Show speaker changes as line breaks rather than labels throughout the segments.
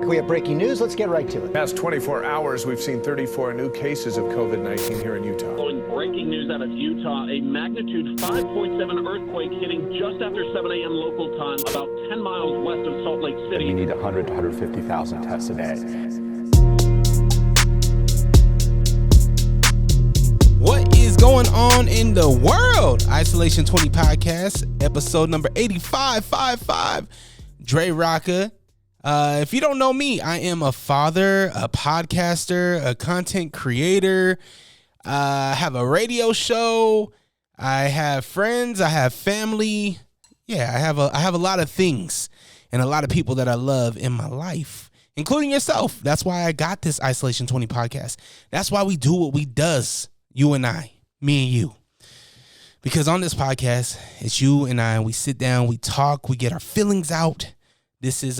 We have breaking news. Let's get right to it.
Past 24 hours, we've seen 34 new cases of COVID-19 here in Utah.
Following breaking news out of Utah, a magnitude 5.7 earthquake hitting just after 7 a.m. local time, about 10 miles west of Salt Lake City.
You need 100 to 150,000 tests a day.
What is going on in the world? Isolation20 Podcast, episode number 8555. DreRawka. If you don't know me, I am a father, a podcaster, a content creator. I have a radio show. I have friends. I have family. Yeah, I have a lot of things and a lot of people that I love in my life, including yourself. That's why I got this Isolation20 podcast. That's why we do what we does, you and I, me and you. Because on this podcast, it's you and I, and we sit down, we talk, we get our feelings out. This is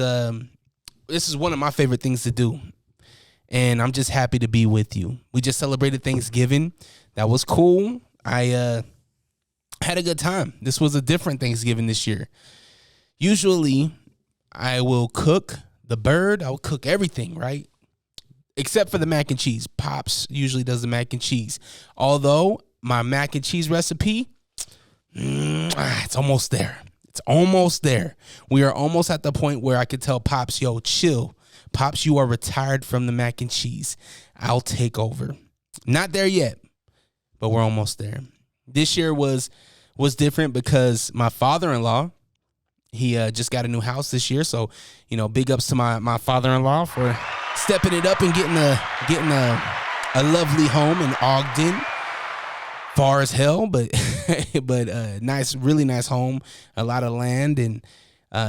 one of my favorite things to do, and I'm just happy to be with you. We just celebrated Thanksgiving. That was cool. I had a good time. This was a different Thanksgiving this year. Usually, I will cook the bird. I will cook everything, right? Except for the mac and cheese. Pops usually does the mac and cheese. Although, my mac and cheese recipe, it's almost there. It's almost there. We are almost at the point where I could tell Pops, yo, chill. Pops, you are retired from the mac and cheese. I'll take over. Not there yet, but we're almost there. This year was different because my father-in-law, he just got a new house this year. So, big ups to my father-in-law for stepping it up and getting a lovely home in Ogden. Far as hell, but nice, really nice home, a lot of land. And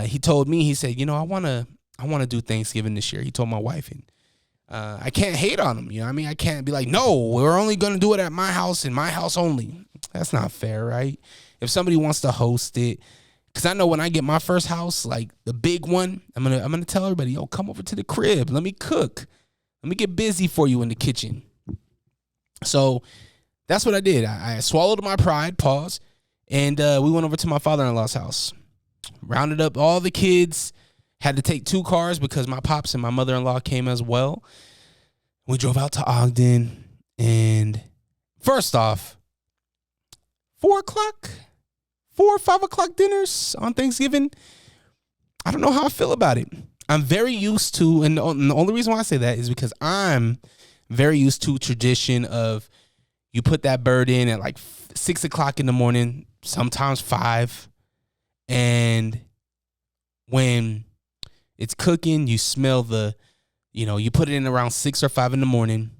he told me, he said, I want to do Thanksgiving this year. He told my wife, and I can't hate on him. You know what I mean? I can't be like, no, we're only going to do it at my house and my house only. That's not fair, right? If somebody wants to host it, because I know when I get my first house, like the big one, I'm gonna tell everybody, yo, come over to the crib. Let me cook. Let me get busy for you in the kitchen. So that's what I did. I swallowed my pride, pause, and we went over to my father-in-law's house. Rounded up all the kids. Had to take 2 cars because my pops and my mother-in-law came as well. We drove out to Ogden, and first off, 4 or 5 o'clock dinners on Thanksgiving. I don't know how I feel about it. I'm very used to, and the only reason why I say that is because I'm very used to tradition of you put that bird in at like 6 o'clock in the morning, sometimes 5. And when it's cooking, you smell you put it in around 6 or 5 in the morning.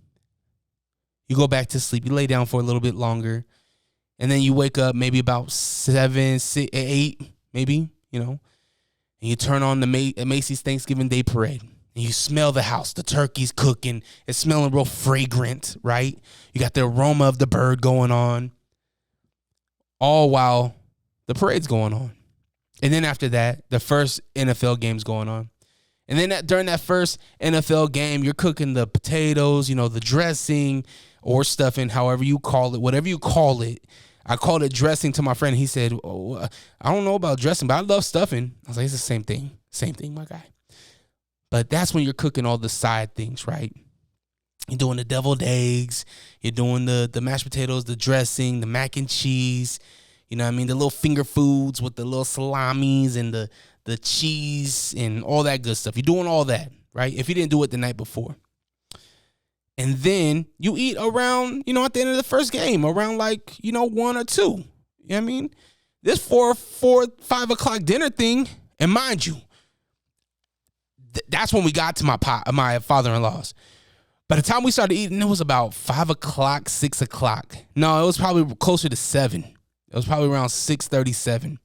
You go back to sleep. You lay down for a little bit longer. And then you wake up maybe about 7, 6, 8, maybe, and you turn on the Macy's Thanksgiving Day Parade. And you smell the house. The turkey's cooking. It's smelling real fragrant, right? You got the aroma of the bird going on, all while the parade's going on. And then after that, the first NFL game's going on. And then during that first NFL game, you're cooking the potatoes, the dressing or stuffing, however you call it, whatever you call it. I called it dressing to my friend. He said, oh, I don't know about dressing, but I love stuffing. I was like, it's the same thing. Same thing, my guy. But that's when you're cooking all the side things, right? You're doing the deviled eggs. You're doing the mashed potatoes, the dressing, the mac and cheese. You know what I mean? The little finger foods with the little salamis and the cheese and all that good stuff. You're doing all that, right? If you didn't do it the night before. And then you eat around, at the end of the first game, around 1 or 2. You know what I mean? This 4, 5 o'clock dinner thing, and mind you, that's when we got to my father-in-law's. By the time we started eating, it was about 5 o'clock, 6 o'clock. No, it was probably closer to 7. It was probably around 6:37.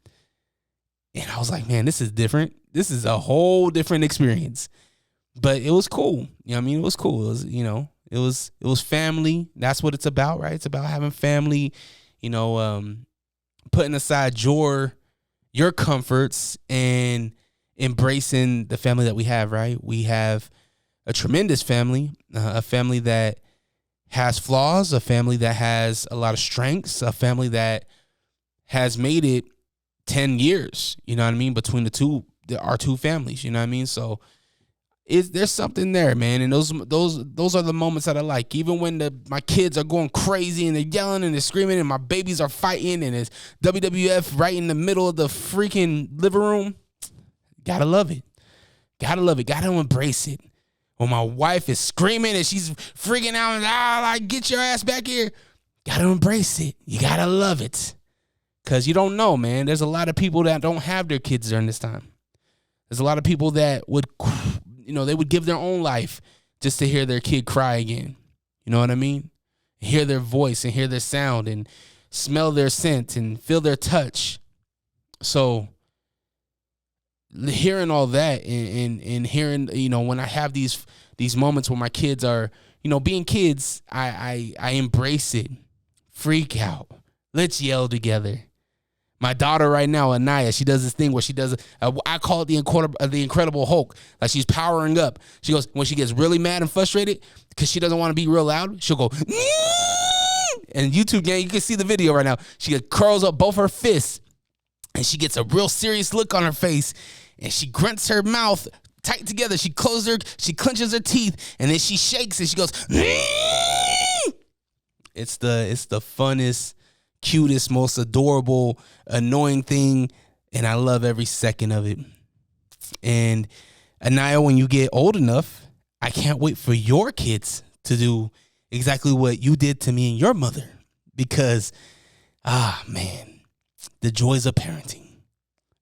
And I was like, man, this is different. This is a whole different experience. But it was cool. You know what I mean? It was cool. It was family. That's what it's about, right? It's about having family, putting aside your comforts and embracing the family that we have, right? We have a tremendous family, a family that has flaws, a family that has a lot of strengths, a family that has made it 10 years, you know what I mean, between our two families, you know what I mean? So there's something there, man. And those are the moments that I like. Even when my kids are going crazy and they're yelling and they're screaming and my babies are fighting and it's WWF right in the middle of the freaking living room. Gotta love it. Gotta love it. Gotta embrace it. When my wife is screaming and she's freaking out and like, get your ass back here. Gotta embrace it. You gotta love it. Because you don't know, man. There's a lot of people that don't have their kids during this time. There's a lot of people that would, they would give their own life just to hear their kid cry again. You know what I mean? Hear their voice and hear their sound and smell their scent and feel their touch. So hearing all that and hearing, when I have these moments where my kids are, being kids, I embrace it. Freak out. Let's yell together. My daughter right now, Anaya, she does this thing where she does, I call it the Incredible Hulk. Like she's powering up. She goes, when she gets really mad and frustrated because she doesn't want to be real loud, she'll go, and YouTube gang, you can see the video right now. She curls up both her fists and she gets a real serious look on her face and she grunts her mouth tight together. She clenches her teeth and then she shakes and she goes, it's the funnest, cutest, most adorable, annoying thing, and I love every second of it. And Anaya, when you get old enough, I can't wait for your kids to do exactly what you did to me and your mother, because man, the joys of parenting.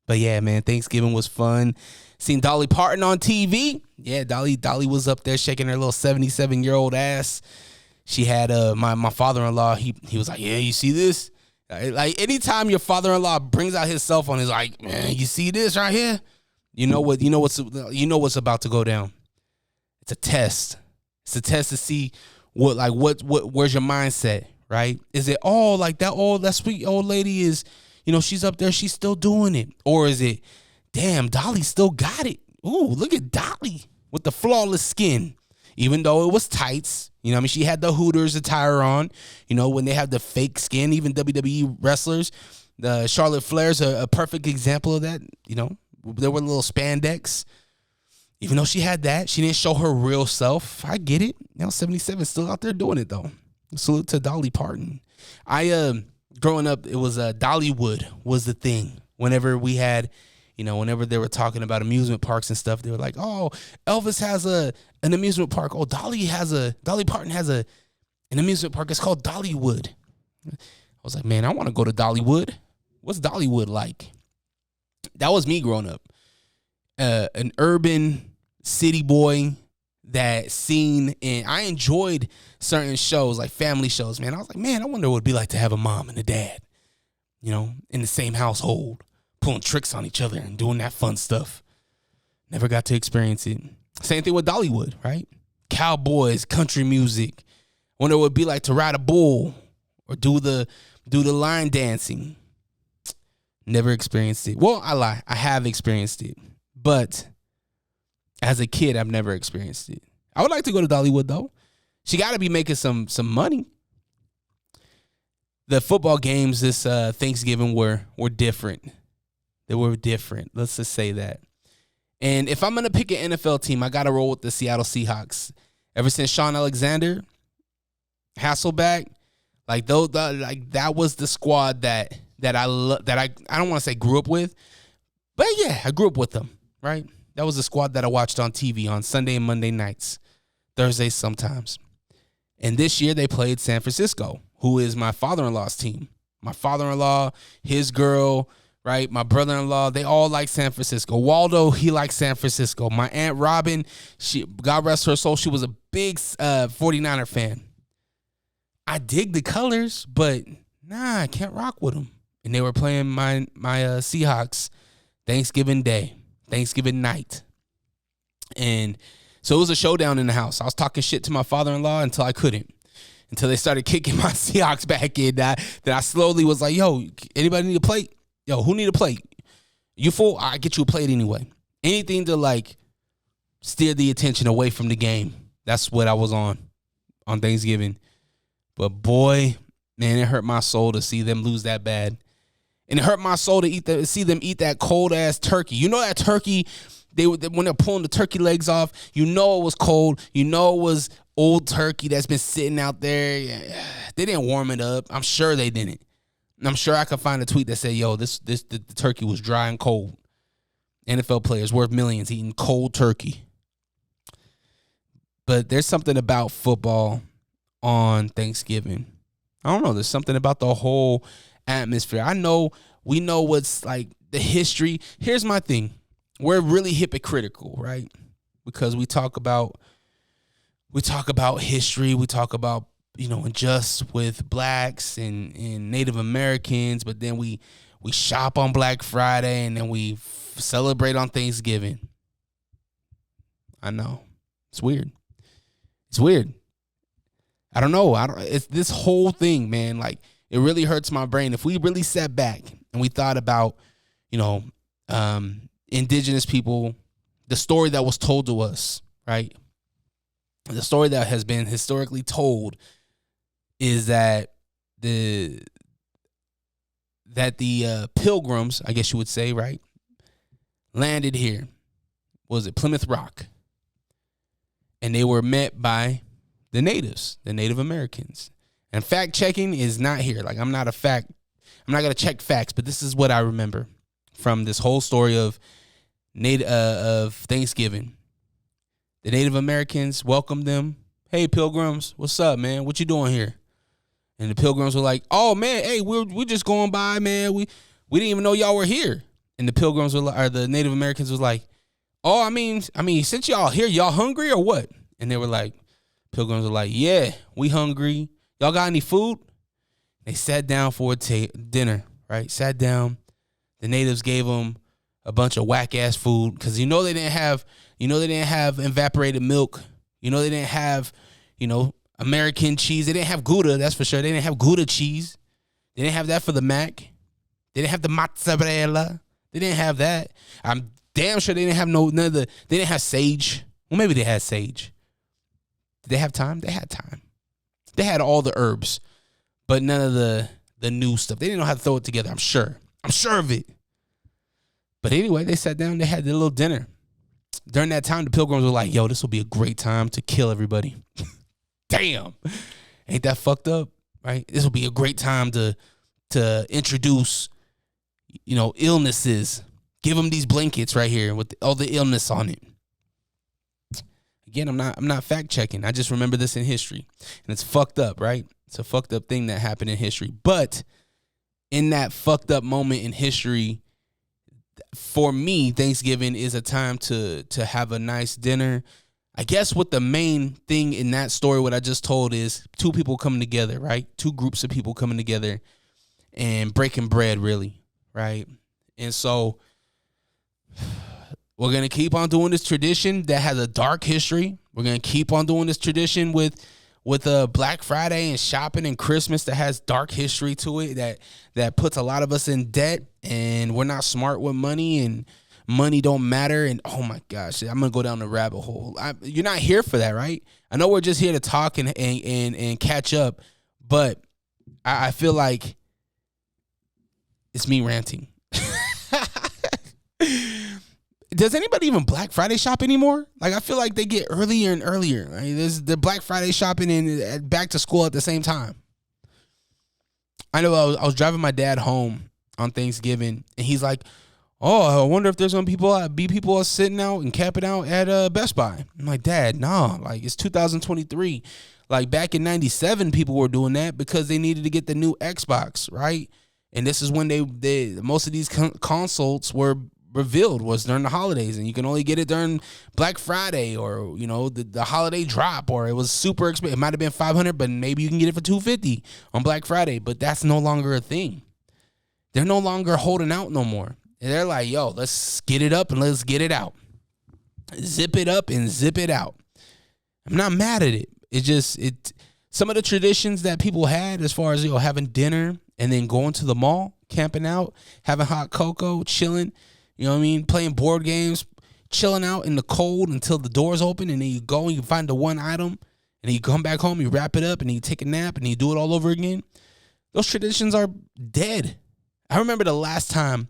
But yeah, man, Thanksgiving was fun. Seen Dolly Parton on TV. Yeah, Dolly was up there shaking her little 77-year-old ass. She had my father-in-law, he was like, yeah, you see this? Like anytime your father-in-law brings out his cell phone, he's like, man, you see this right here? You know what's about to go down. It's a test. It's a test to see where's your mindset, right? Is it all like that sweet old lady is, she's up there, she's still doing it? Or is it, damn, Dolly still got it. Ooh, look at Dolly with the flawless skin. Even though it was tights, she had the Hooters attire on, when they have the fake skin. Even WWE wrestlers, the Charlotte Flair's a perfect example of that. There were little spandex. Even though she had that, she didn't show her real self. I get it. 77 still out there doing it though. Salute to Dolly Parton. Growing up, it was Dollywood was the thing. Whenever we had, whenever they were talking about amusement parks and stuff, they were like, oh, Elvis has an amusement park. Oh, Dolly Parton has an amusement park. It's called Dollywood. I was like, man, I want to go to Dollywood. What's Dollywood like? That was me growing up. An urban city boy that seen, and I enjoyed certain shows like family shows, man. I was like, man, I wonder what it'd be like to have a mom and a dad, in the same household, pulling tricks on each other and doing that fun stuff. Never got to experience it. Same thing with Dollywood, right? Cowboys, country music. Wonder what it'd be like to ride a bull or do the line dancing. Never experienced it. Well, I lie. I have experienced it. But as a kid, I've never experienced it. I would like to go to Dollywood, though. She got to be making some money. The football games this Thanksgiving were different. They were different. Let's just say that. And if I'm going to pick an NFL team, I got to roll with the Seattle Seahawks. Ever since Sean Alexander, Hasselbeck, that was the squad that I don't want to say grew up with, but yeah, I grew up with them, right? That was the squad that I watched on TV on Sunday and Monday nights, Thursdays sometimes. And this year they played San Francisco, who is my father-in-law's team. My father-in-law, his girl, right? My brother-in-law, they all like San Francisco. Waldo, he likes San Francisco. My Aunt Robin, God rest her soul, she was a big 49er fan. I dig the colors, but I can't rock with them. And they were playing my Seahawks Thanksgiving night. And so it was a showdown in the house. I was talking shit to my father-in-law until I couldn't. Until they started kicking my Seahawks back in. Then I slowly was like, yo, anybody need a plate? Yo, who need a plate? You full? I get you a plate anyway. Anything to steer the attention away from the game. That's what I was on Thanksgiving. But boy, man, it hurt my soul to see them lose that bad. And it hurt my soul to see them eat that cold ass turkey. You know that turkey when they're pulling the turkey legs off, you know it was cold. You know it was old turkey that's been sitting out there. Yeah, they didn't warm it up. I'm sure they didn't. And I'm sure I could find a tweet that said, yo, the turkey was dry and cold. NFL players worth millions eating cold turkey. But there's something about football on Thanksgiving. I don't know. There's something about the whole atmosphere. We know what's like the history. Here's my thing. We're really hypocritical, right? Because we talk about history. We talk about, unjust with blacks and Native Americans, but then we shop on Black Friday and then we celebrate on Thanksgiving. I know. It's weird. I don't know. It's this whole thing, man. Like, it really hurts my brain. If we really sat back and we thought about, indigenous people, the story that was told to us, right? The story that has been historically told is that the Pilgrims, I guess you would say, right, landed here. Was it Plymouth Rock? And they were met by the natives, the Native Americans. And fact checking is not here. Like, I'm not going to check facts, but this is what I remember from this whole story of Thanksgiving. The Native Americans welcomed them. Hey, Pilgrims, what's up, man? What you doing here? And the Pilgrims were like, oh, man, hey, we're just going by, man. We didn't even know y'all were here. And the Pilgrims or the Native Americans was like, oh, I mean, since y'all here, y'all hungry or what? And they were like, Pilgrims were like, yeah, we hungry. Y'all got any food? They sat down for dinner, right? Sat down. The natives gave them a bunch of whack ass food because they didn't have evaporated milk. They didn't have, American cheese. They didn't have Gouda, that's for sure. They didn't have Gouda cheese. They didn't have that for the mac. They didn't have the mozzarella. They didn't have that. I'm damn sure they didn't have they didn't have sage. Well, maybe they had sage. Did they have thyme? They had thyme. They had all the herbs, but none of the new stuff. They didn't know how to throw it together, I'm sure. I'm sure of it. But anyway, they sat down, they had their little dinner. During that time, the Pilgrims were like, yo, this will be a great time to kill everybody. Damn. Ain't that fucked up, right? This will be a great time to introduce, illnesses. Give them these blankets right here with all the illness on it. Again, I'm not fact checking. I just remember this in history. And it's fucked up, right? It's a fucked up thing that happened in history. But in that fucked up moment in history, for me, Thanksgiving is a time to have a nice dinner. I guess what the main thing in that story, what I just told, is two people coming together, right? Two groups of people coming together and breaking bread, really, right? And so we're going to keep on doing this tradition that has a dark history. We're going to keep on doing this tradition with Black Friday and shopping and Christmas that has dark history to it, that puts a lot of us in debt, and we're not smart with money, and money don't matter. And oh my gosh, I'm going to go down the rabbit hole. You're not here for that, right? I know we're just here to talk and catch up, but I feel like it's me ranting. Does anybody even Black Friday shop anymore? Like, I feel like they get earlier and earlier. Right? There's the Black Friday shopping and back to school at the same time. I know I was driving my dad home on Thanksgiving, and he's like, oh, I wonder if there's going to be people sitting out and camping out at Best Buy. I'm like, Dad, nah, like, it's 2023. Like, back in 97, people were doing that because they needed to get the new Xbox, right? And this is when they most of these consoles were revealed, was during the holidays, and you can only get it during Black Friday or the holiday drop, or it was super expensive. It might have been $500, but maybe you can get it for $250 on Black Friday. But that's no longer a thing. They're no longer holding out no more. And they're like, yo, let's get it up and let's get it out. Zip it up and zip it out. I'm not mad at it. Some of the traditions that people had, as far as having dinner and then going to the mall, camping out, having hot cocoa, chilling. You know what I mean? Playing board games, chilling out in the cold until the doors open, and then you go and you find the one item, and then you come back home, you wrap it up, and then you take a nap, and you do it all over again. Those traditions are dead. I remember the last time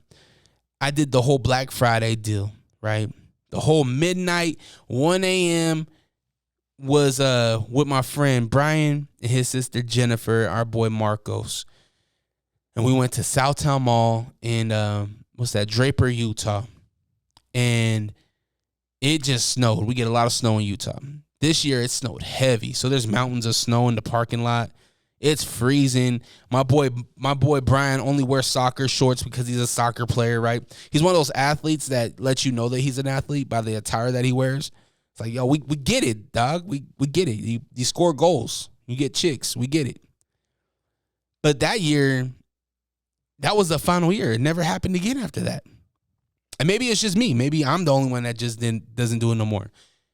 I did the whole Black Friday deal, right? The whole midnight, 1 a.m. was with my friend Brian and his sister Jennifer, our boy Marcos. And we went to Southtown Mall in Draper, Utah. And it just snowed. We get a lot of snow in Utah. This year it snowed heavy. So there's mountains of snow in the parking lot. It's freezing. My boy Brian only wears soccer shorts because he's a soccer player, right? He's one of those athletes that lets you know that he's an athlete by the attire that he wears. It's like, yo, we get it, dog. We get it. You score goals. You get chicks. We get it. But that year, that was the final year. It never happened again after that. And maybe it's just me. Maybe I'm the only one that just doesn't do it no more.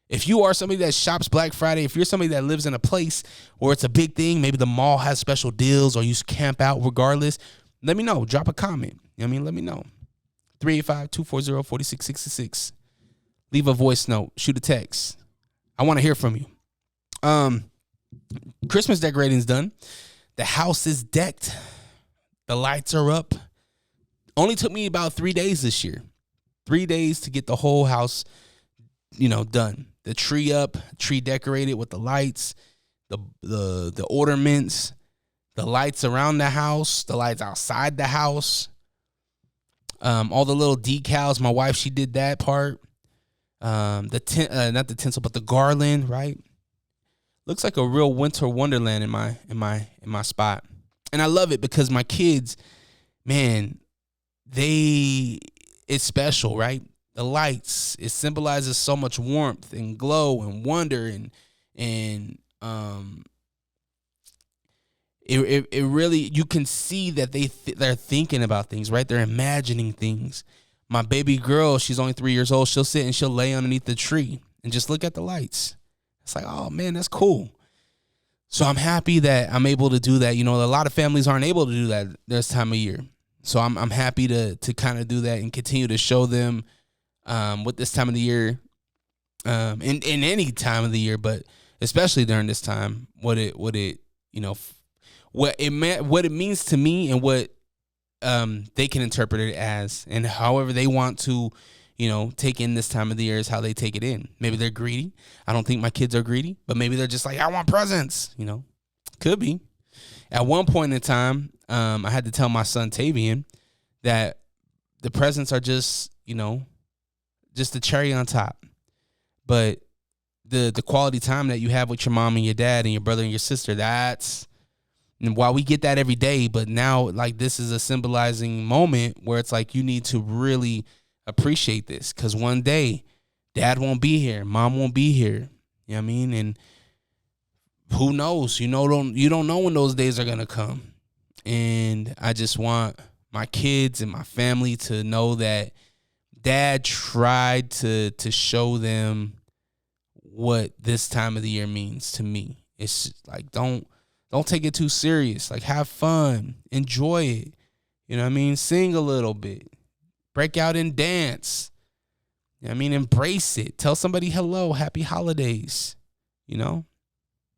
If you are somebody that shops Black Friday, if you're somebody that lives in a place where it's a big thing, maybe the mall has special deals or you camp out regardless, let me know. Drop a comment. You know what I mean? Let me know. 385-240-4666. Leave a voice note. Shoot a text. I want to hear from you. Christmas decorating's done. The house is decked. The lights are up. Only took me about 3 days this year. 3 days to get the whole house, done. The tree up, tree decorated with the lights, the ornaments, the lights around the house, the lights outside the house, all the little decals. My wife, she did that part. Not the tinsel, but the garland, right? Looks like a real winter wonderland in my spot. And I love it because my kids, man, it's special, right? The lights, it symbolizes so much warmth and glow and wonder and it really, you can see that they're thinking about things, right? They're imagining things. My baby girl, she's only 3 years old. She'll sit and she'll lay underneath the tree and just look at the lights. It's like, oh man, that's cool. So I'm happy that I'm able to do that. A lot of families aren't able to do that this time of year. So I'm happy to kind of do that and continue to show them with this time of the year, in any time of the year, but especially during this time, what it means to me and what they can interpret it as, and however they want to, take in this time of the year is how they take it in. Maybe they're greedy. I don't think my kids are greedy, but maybe they're just like, I want presents. Could be. At one point in time, I had to tell my son Tavian that the presents are just the cherry on top. But the quality time that you have with your mom and your dad and your brother and your sister, and while we get that every day, but now like this is a symbolizing moment where it's like you need to really appreciate this, because one day dad won't be here, mom won't be here. You know what I mean? And who knows? You don't know when those days are gonna come. And I just want my kids and my family to know that dad tried to show them what this time of the year means to me. It's like, don't take it too serious. Like, have fun, enjoy it. You know what I mean? Sing a little bit, break out and dance. You know what I mean? Embrace it. Tell somebody hello, happy holidays.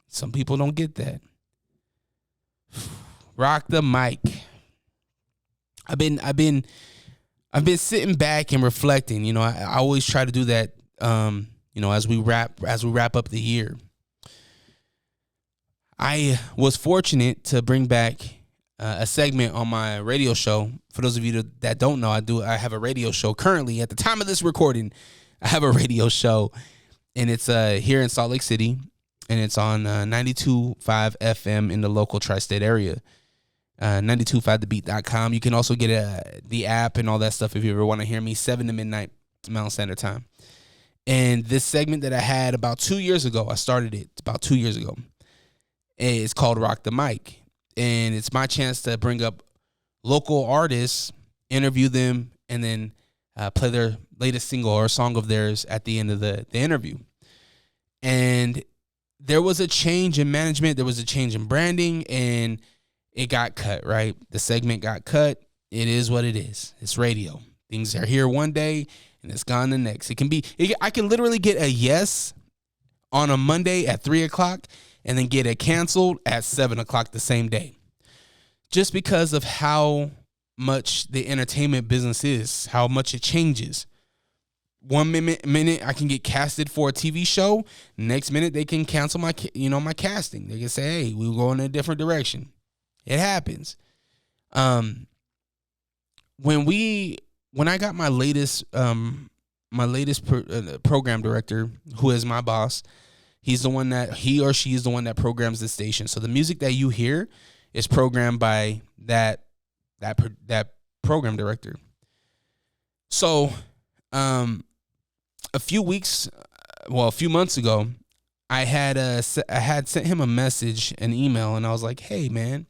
Some people don't get that. Rock the mic. I've been sitting back and reflecting. I always try to do that. As we wrap up the year. I was fortunate to bring back a segment on my radio show. For those of you that don't know, I have a radio show currently. At the time of this recording, I have a radio show, and it's here in Salt Lake City, and it's on 92.5 FM in the local tri-state area. 925thebeat.com. You can also get the app and all that stuff if you ever want to hear me, 7 to midnight Mountain Standard Time. And this segment that I had about 2 years ago, I started it about 2 years ago. It's called Rock the Mic. And it's my chance to bring up local artists, interview them, and then play their latest single or song of theirs at the end of the interview. And there was a change in management. There was a change in branding, and it got cut, right? The segment got cut. It is what it is. It's radio. Things are here one day, and it's gone the next. I can literally get a yes on a Monday at 3 o'clock and then get it canceled at 7 o'clock the same day. Just because of how much the entertainment business is, how much it changes. one minute I can get casted for a TV show. Next minute they can cancel my casting. They can say, hey, we're going in a different direction. It happens. When I got my latest program director, who is my boss, he or she is the one that programs the station. So the music that you hear is programmed by that program director. So, a few months ago, I had sent him a message, an email, and I was like, hey man,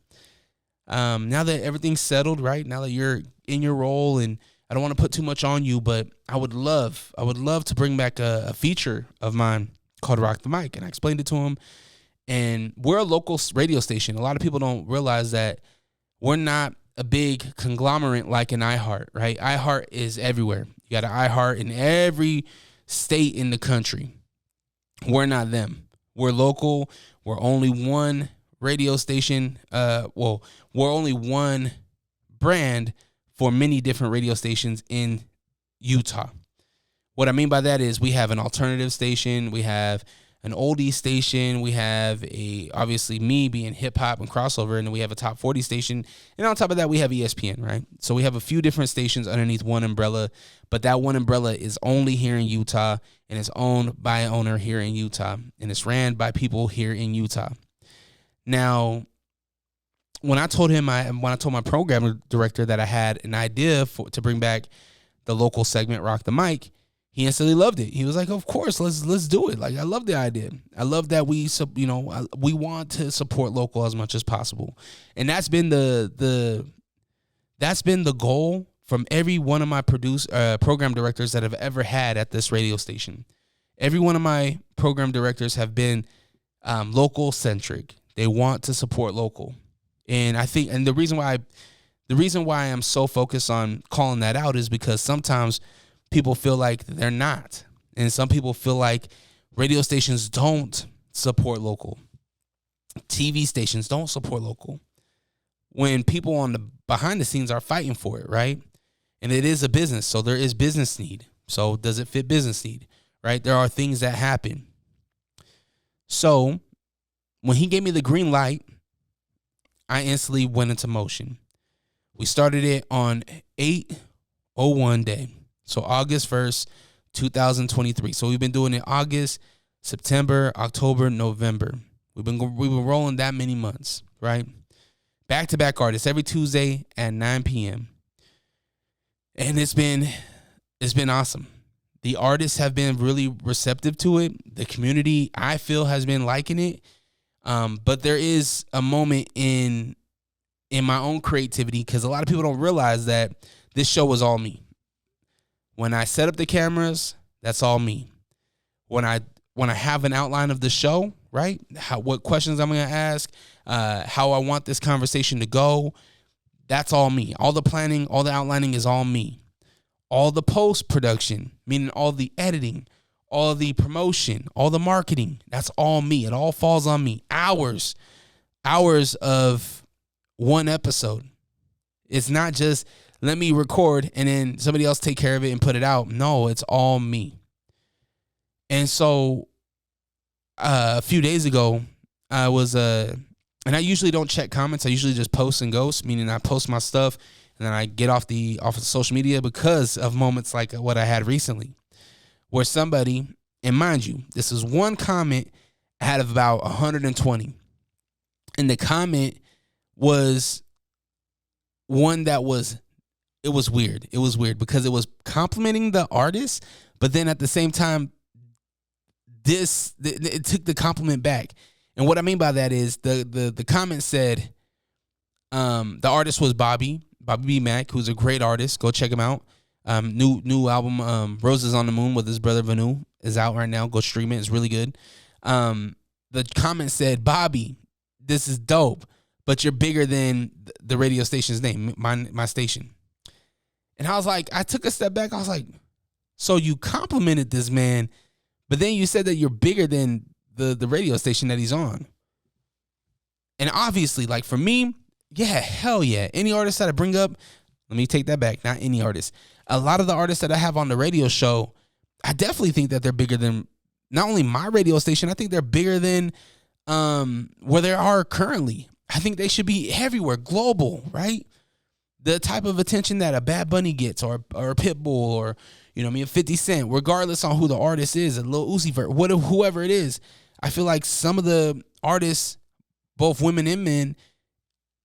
now that everything's settled, right? Now that you're in your role, and I don't want to put too much on you, but I would love to bring back a feature of mine called Rock the Mic. And I explained it to him. And we're a local radio station. A lot of people don't realize that we're not a big conglomerate like an iHeart, right? iHeart is everywhere. You got an iHeart in every state in the country. We're not them. We're local. We're only one radio station. We're only one brand for many different radio stations in Utah. What I mean by that is we have an alternative station, we have an oldie station, we have obviously me being hip hop and crossover, and then we have a top 40 station, and on top of that we have ESPN, right? So we have a few different stations underneath one umbrella, but that one umbrella is only here in Utah, and it's owned by an owner here in Utah, and it's ran by people here in Utah. Now, when I told my program director that I had an idea to bring back the local segment Rock the Mic, he instantly loved it. He was like, "Of course, let's do it." Like, I love the idea. I love that we want to support local as much as possible, and that's been the goal from every one of my program directors that I've ever had at this radio station. Every one of my program directors have been local centric. They want to support local, and I think, and the reason why I'm so focused on calling that out is because sometimes people feel like they're not. And some people feel like radio stations don't support local. TV stations don't support local. When people on the behind the scenes are fighting for it, right? And it is a business, so there is business need. So does it fit business need, right? There are things that happen. So when he gave me the green light, I instantly went into motion. We started it on 8/01 day. So August 1st, 2023. So we've been doing it August, September, October, November. We've been rolling that many months, right? Back-to-back artists every Tuesday at 9 p.m. And it's been awesome. The artists have been really receptive to it. The community, I feel, has been liking it. But there is a moment in my own creativity, because a lot of people don't realize that this show was all me. When I set up the cameras, that's all me. When I have an outline of the show, right? What questions I'm going to ask, how I want this conversation to go, that's all me. All the planning, all the outlining is all me. All the post-production, meaning all the editing, all the promotion, all the marketing, that's all me. It all falls on me. Hours of one episode. It's not just let me record and then somebody else take care of it and put it out. No, it's all me. And so a few days ago, I was, and I usually don't check comments. I usually just post and ghost, meaning I post my stuff and then I get off the social media because of moments like what I had recently, where somebody, and mind you, this is one comment out of about 120. And the comment was one that it was weird. It was weird because it was complimenting the artist, but then at the same time, it took the compliment back. And what I mean by that is the comment said, the artist was Bobby B. Mack, who's a great artist. Go check him out. New album, Roses on the Moon with his brother Vanu is out right now. Go stream it. It's really good. The comment said, Bobby, this is dope, but you're bigger than the radio station's name, my station. And I was like, I took a step back. I was like, so you complimented this man, but then you said that you're bigger than the radio station that he's on. And obviously, like for me, yeah, hell yeah. Any artist that I bring up, let me take that back. Not any artist. A lot of the artists that I have on the radio show, I definitely think that they're bigger than not only my radio station. I think they're bigger than where they are currently. I think they should be everywhere, global, right? The type of attention that a Bad Bunny gets, or a Pitbull, or a 50 Cent, regardless on who the artist is, a Lil Uzi Vert, whoever it is. I feel like some of the artists, both women and men,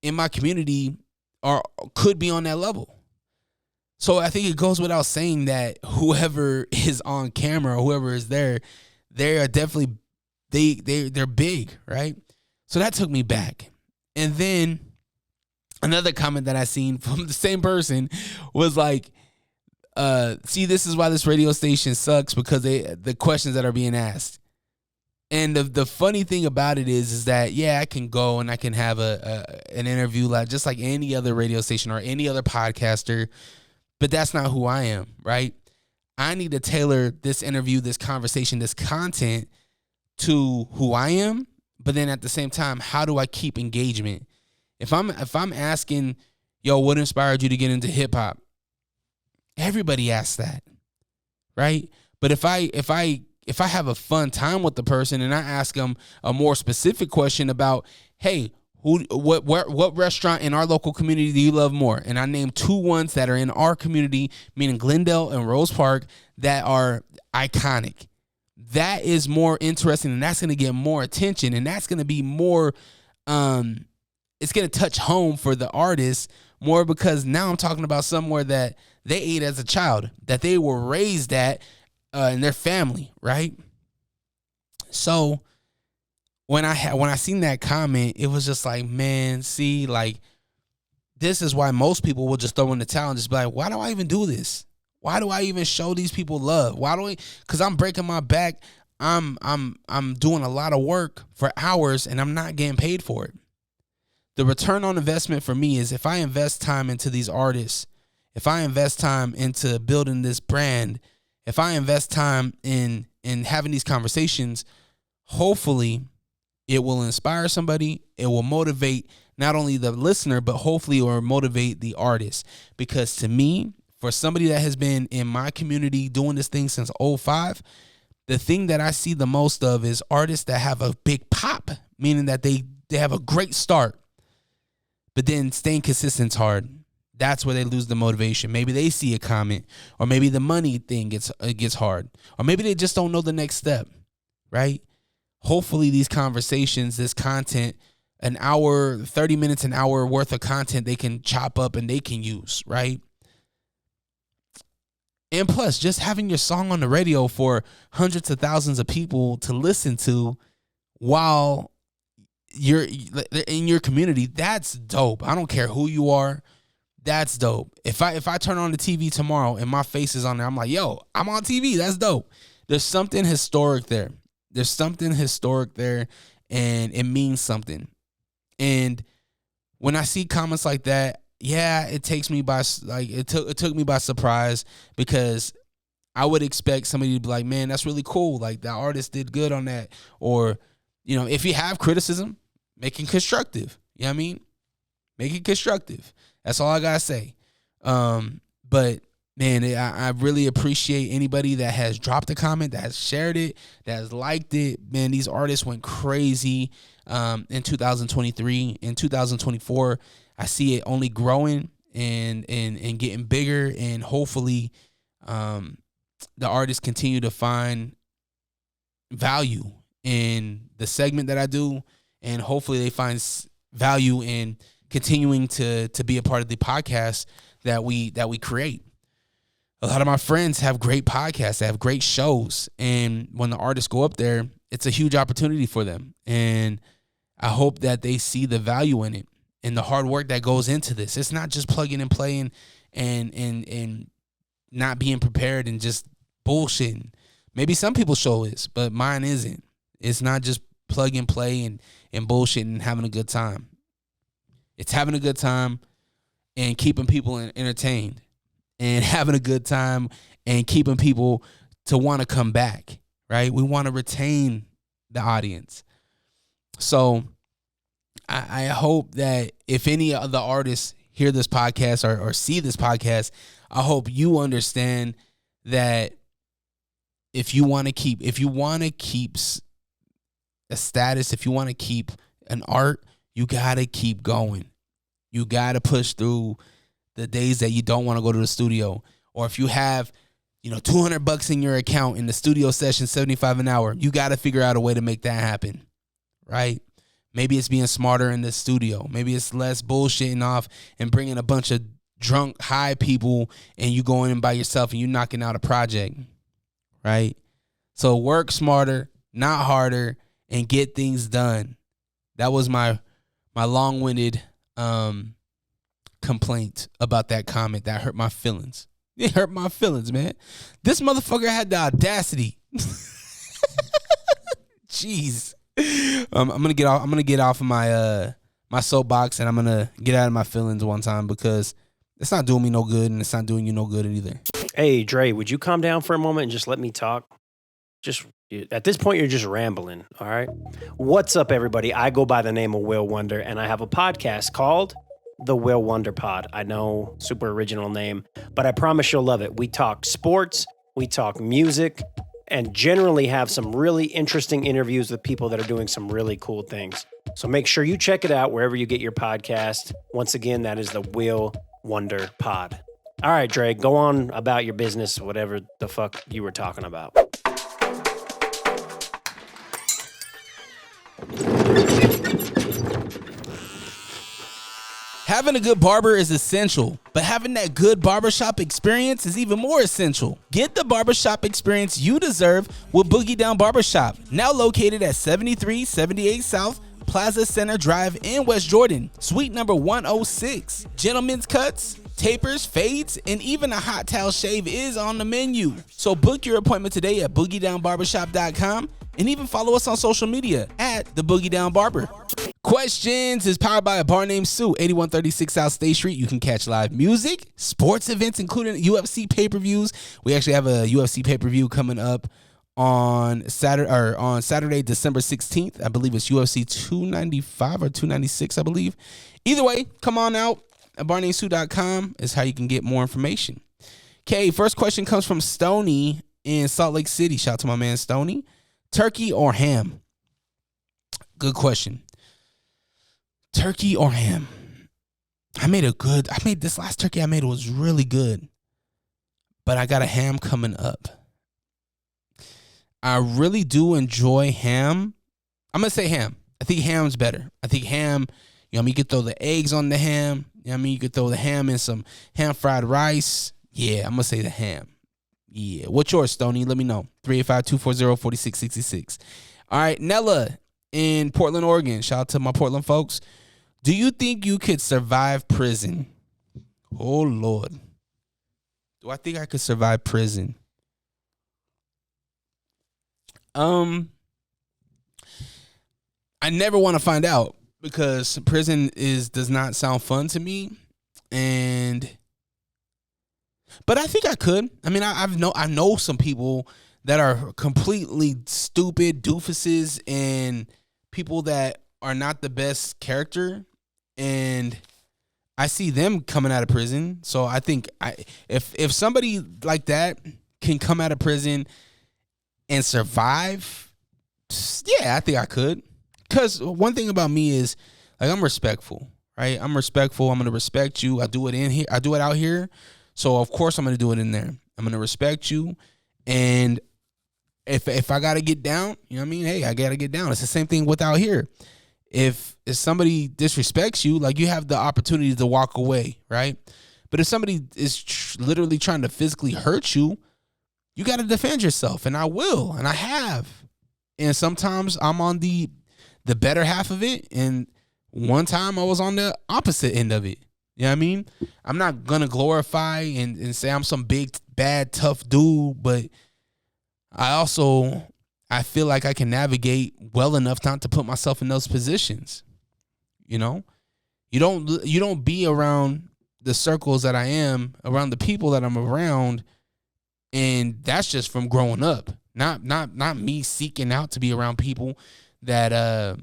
in my community could be on that level. So I think it goes without saying that whoever is on camera, whoever is there, they are definitely they're big, right? So that took me back. And then another comment that I seen from the same person was like, see, this is why this radio station sucks, because the questions that are being asked. And the funny thing about it is that, yeah, I can go and I can have an interview just like any other radio station or any other podcaster, but that's not who I am, right? I need to tailor this interview, this conversation, this content to who I am, but then at the same time, how do I keep engagement? If I'm asking, yo, what inspired you to get into hip hop? Everybody asks that, right? But if I have a fun time with the person and I ask them a more specific question about, hey, what restaurant in our local community do you love more? And I name two ones that are in our community, meaning Glendale and Rose Park, that are iconic. That is more interesting, and that's going to get more attention, and that's going to be more, it's going to touch home for the artist more, because now I'm talking about somewhere that they ate as a child, that they were raised at in their family, right? So when I seen that comment, it was just like, man, see, like, this is why most people will just throw in the towel and just be like, why do I even do this? Why do I even show these people love? Because I'm breaking my back. I'm doing a lot of work for hours and I'm not getting paid for it. The return on investment for me is if I invest time into these artists, if I invest time into building this brand, if I invest time in having these conversations, hopefully it will inspire somebody. It will motivate not only the listener, but hopefully it will motivate the artist. Because to me, for somebody that has been in my community doing this thing since 2005, the thing that I see the most of is artists that have a big pop, meaning that they have a great start, but then staying consistent's hard. That's where they lose the motivation. Maybe they see a comment, or maybe the money thing gets hard, or maybe they just don't know the next step, right? Hopefully these conversations, this content, an hour, 30 minutes, an hour worth of content they can chop up and they can use, right? And plus, just having your song on the radio for hundreds of thousands of people to listen to while you're in your community, that's dope. I don't care who you are. That's dope. If I turn on the TV tomorrow and my face is on there, I'm like, yo, I'm on TV. That's dope. There's something historic there. There's something historic there, and it means something. And when I see comments like that, yeah, it takes me by, like, it took me by surprise, because I would expect somebody to be like, man, that's really cool. Like, that artist did good on that. Or, if you have criticism, make it constructive. You know what I mean? Make it constructive. That's all I got to say. But, man, I really appreciate anybody that has dropped a comment, that has shared it, that has liked it. Man, these artists went crazy in 2023. In 2024, I see it only growing and getting bigger, and hopefully the artists continue to find value in the segment that I do, and hopefully they find value in continuing to be a part of the podcast that we create. A lot of my friends have great podcasts, they have great shows, and when the artists go up there, it's a huge opportunity for them. And I hope that they see the value in it and the hard work that goes into this. It's not just plugging and playing and not being prepared and just bullshitting. Maybe some people's show is, but mine isn't. It's not just plug and play and bullshitting and having a good time. It's having a good time and keeping people entertained, and having a good time and keeping people to want to come back, right? We want to retain the audience. So I hope that if any of the artists hear this podcast or see this podcast, I hope you understand that if you want to keep a status, if you want to keep an art, you got to keep going. You got to push through the days that you don't want to go to the studio. Or if you have, $200 in your account in the studio session, $75 an hour, you got to figure out a way to make that happen, right? Maybe it's being smarter in the studio. Maybe it's less bullshitting off and bringing a bunch of drunk, high people and you going in by yourself and you knocking out a project, right? So work smarter, not harder, and get things done. That was my long-winded complaint about that comment. That hurt my feelings. It hurt my feelings, man. This motherfucker had the audacity. Jeez. I'm gonna get off of my soapbox, and I'm gonna get out of my feelings one time because it's not doing me no good, and it's not doing you no good either.
Hey, Dre, would you calm down for a moment and just let me talk? At this point, you're just rambling, all right? What's up, everybody? I go by the name of Will Wonder, and I have a podcast called The Will Wonder Pod. I know, super original name, but I promise you'll love it. We talk sports, we talk music, and generally have some really interesting interviews with people that are doing some really cool things. So make sure you check it out wherever you get your podcast. Once again, that is The Will Wonder Pod. All right, Dre, go on about your business, whatever the fuck you were talking about.
Having a good barber is essential, but having that good barbershop experience is even more essential. Get the barbershop experience you deserve with Boogie Down Barbershop, now located at 7378 South Plaza Center Drive in West Jordan, suite number 106. Gentlemen's cuts, tapers, fades, and even a hot towel shave is on the menu. So book your appointment today at boogiedownbarbershop.com and even follow us on social media at The Boogie Down Barber. Questions is powered by a bar named Sue, 8136 South State Street. You can catch live music, sports events, including UFC pay-per-views. We actually have a UFC pay-per-view coming up on Saturday, December 16th. I believe it's UFC 295 or 296, I believe. Either way, come on out at barnamesue.com is how you can get more information. Okay, first question comes from Stoney in Salt Lake City. Shout out to my man Stoney. Turkey or ham? Good question. Turkey or ham? I made this last turkey I made was really good, but I got a ham coming up. I really do enjoy ham. I'm going to say ham. I think ham's better. I think ham, you could throw the eggs on the ham. You could throw the ham in some ham fried rice. Yeah, I'm going to say the ham. Yeah. What's yours, Stoney? Let me know. 385-240-4666. All right, Nella in Portland, Oregon. Shout out to my Portland folks. Do you think you could survive prison? Oh, Lord. Do I think I could survive prison? I never want to find out because prison does not sound fun to me. But I think I could. I mean, I know some people that are completely stupid doofuses and people that are not the best character, and I see them coming out of prison. So I think if somebody like that can come out of prison and survive, yeah, I think I could. Because one thing about me is, like, I'm respectful, right? I'm respectful. I'm going to respect you. I do it in here. I do it out here. So, of course, I'm going to do it in there. I'm going to respect you. And if I got to get down, you know what I mean? Hey, I got to get down. It's the same thing with out here. If somebody disrespects you, like, you have the opportunity to walk away, right? But if somebody is literally trying to physically hurt you, you got to defend yourself. And I will. And I have. And sometimes I'm on the better half of it. And one time I was on the opposite end of it. You know what I mean? I'm not going to glorify and say I'm some big, bad, tough dude, but I feel like I can navigate well enough not to put myself in those positions. You know? You don't be around the circles that I am, around the people that I'm around, and that's just from growing up. Not me seeking out to be around people that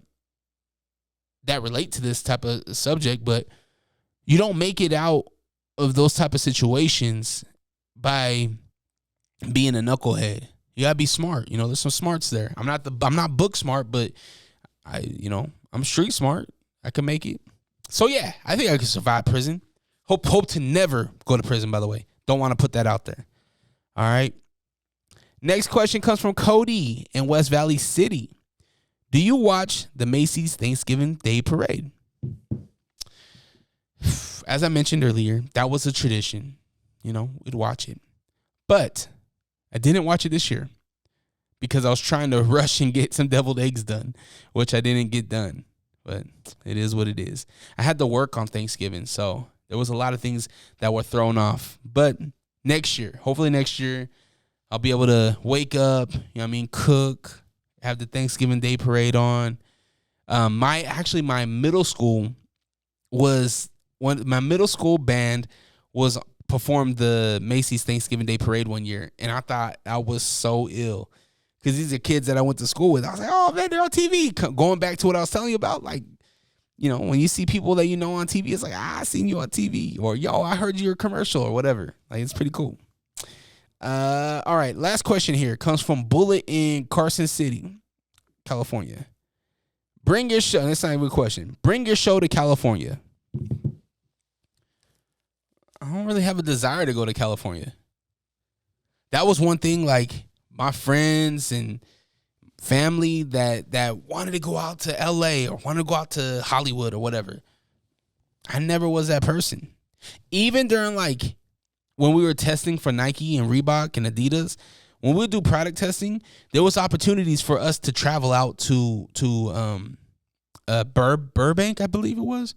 relate to this type of subject, but you don't make it out of those type of situations by being a knucklehead. You gotta be smart. You know, there's some smarts there. I'm not book smart, but I'm street smart. I can make it. So yeah, I think I could survive prison. Hope to never go to prison, by the way. Don't want to put that out there. All right. Next question comes from Cody in West Valley City. Do you watch the Macy's Thanksgiving Day Parade? As I mentioned earlier, that was a tradition. You know, we'd watch it. But I didn't watch it this year because I was trying to rush and get some deviled eggs done, which I didn't get done. But it is what it is. I had to work on Thanksgiving, so there was a lot of things that were thrown off. But next year, hopefully next year, I'll be able to wake up, cook, have the Thanksgiving Day Parade on. My middle school band was performed the Macy's Thanksgiving Day Parade one year, and I thought I was so ill because these are kids that I went to school with. I was like, oh man, they're on TV. Going back to what I was telling you about, like, when you see people that you know on TV, it's like, I seen you on TV, or yo, I heard your commercial, or whatever. Like, it's pretty cool. All right, last question here comes from Bullet in Carson City, California. Bring your show. That's not even a question. Bring your show to California. I don't really have a desire to go to California. That was one thing, like, my friends and family that wanted to go out to LA or wanted to go out to Hollywood or whatever. I never was that person. Even during, like, when we were testing for Nike and Reebok and Adidas, when we would do product testing, there was opportunities for us to travel out to Burbank, I believe it was,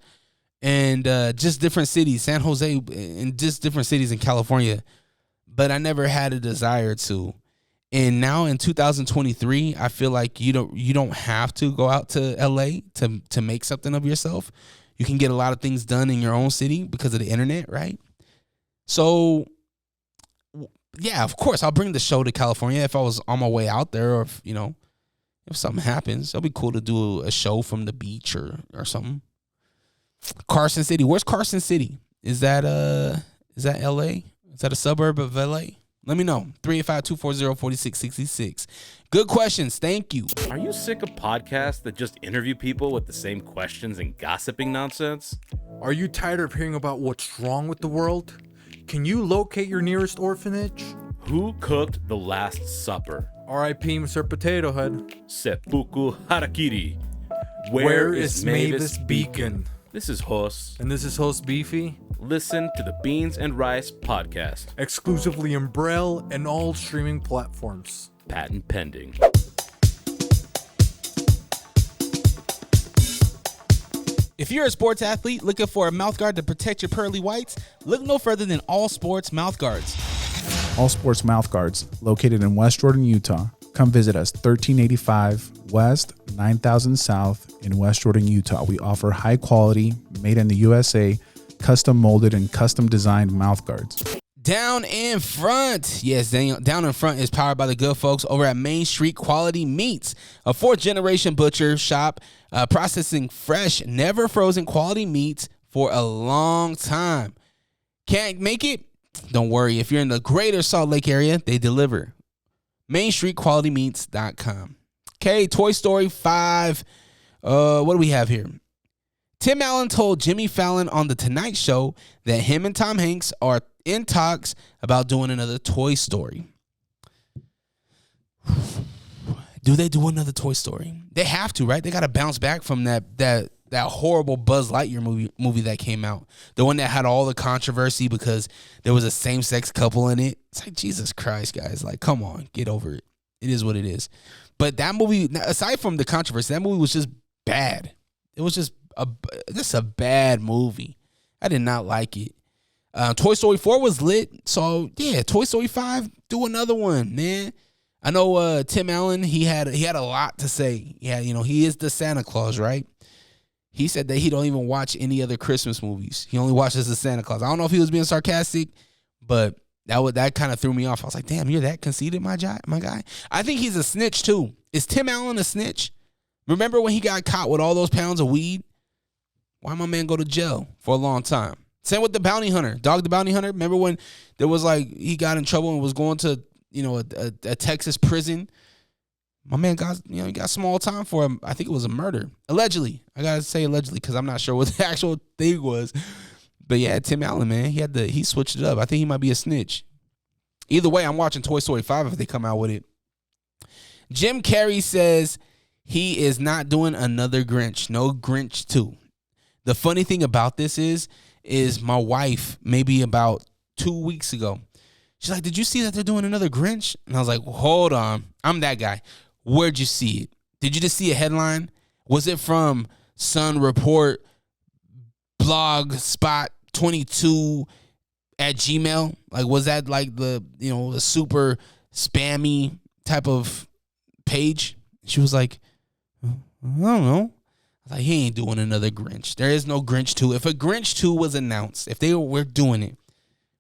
and just different cities, San Jose, and just different cities in California. But I never had a desire to. And now in 2023, I feel like you don't have to go out to LA to make something of yourself. You can get a lot of things done in your own city because of the internet, right? So, yeah, of course, I'll bring the show to California if I was on my way out there, or if something happens. It'll be cool to do a show from the beach or something. Carson City. Where's Carson City? Is that LA? Is that a suburb of LA? Let me know. 385-240-4666. Good questions. Thank you.
Are you sick of podcasts that just interview people with the same questions and gossiping nonsense?
Are you tired of hearing about what's wrong with the world? Can you locate your nearest orphanage?
Who cooked the Last Supper?
R.I.P. Mr. Potato Head.
Seppuku Harakiri.
Where is Mavis Beacon?
This is Hos.
And this is host Beefy.
Listen to the Beans and Rice podcast.
Exclusively in Braille and all streaming platforms.
Patent pending.
If you're a sports athlete looking for a mouthguard to protect your pearly whites, look no further than All Sports Mouthguards.
All Sports Mouthguards, located in West Jordan, Utah. Come visit us, 1385 West, 9000 South in West Jordan, Utah. We offer high quality, made in the USA, custom molded and custom designed mouthguards.
Down in Front. Yes, Down in Front is powered by the good folks over at Main Street Quality Meats, a fourth-generation butcher shop processing fresh, never frozen quality meats for a long time. Can't make it? Don't worry. If you're in the greater Salt Lake area, they deliver. MainStreetQualityMeats.com. Okay, Toy Story 5. What do we have here? Tim Allen told Jimmy Fallon on The Tonight Show that him and Tom Hanks are in talks about doing another Toy Story. Do they do another Toy Story? They have to, right? They got to bounce back from that horrible Buzz Lightyear movie that came out. The one that had all the controversy because there was a same-sex couple in it. It's like, Jesus Christ, guys. Like, come on. Get over it. It is what it is. But that movie, aside from the controversy, that movie was just bad. It was just a bad movie. I did not like it. Toy Story 4 was lit. So, yeah, Toy Story 5, do another one, man. I know Tim Allen, he had a lot to say. Yeah, he is the Santa Claus, right? He said that he don't even watch any other Christmas movies. He only watches the Santa Claus. I don't know if he was being sarcastic, but that kind of threw me off. I was like, damn, you're that conceited, my guy? I think he's a snitch, too. Is Tim Allen a snitch? Remember when he got caught with all those pounds of weed? Why my man go to jail for a long time? Same with the bounty hunter, Dog the Bounty Hunter. Remember when there was like he got in trouble and was going to a Texas prison. My man got, he got small time for him. I think it was a murder. Allegedly. I got to say allegedly because I'm not sure what the actual thing was. But yeah, Tim Allen, man, he switched it up. I think he might be a snitch. Either way, I'm watching Toy Story 5 if they come out with it. Jim Carrey says he is not doing another Grinch. No Grinch 2. The funny thing about this is my wife, maybe about 2 weeks ago, she's like, did you see that they're doing another Grinch? And I was like, hold on. I'm that guy. Where'd you see it? Did you just see a headline? Was it from Sun Report, Blog Spot 22 at Gmail? Like, was that like the super spammy type of page? She was like, I don't know. I was like, he ain't doing another Grinch. There is no Grinch 2. If a Grinch 2 was announced, if they were doing it,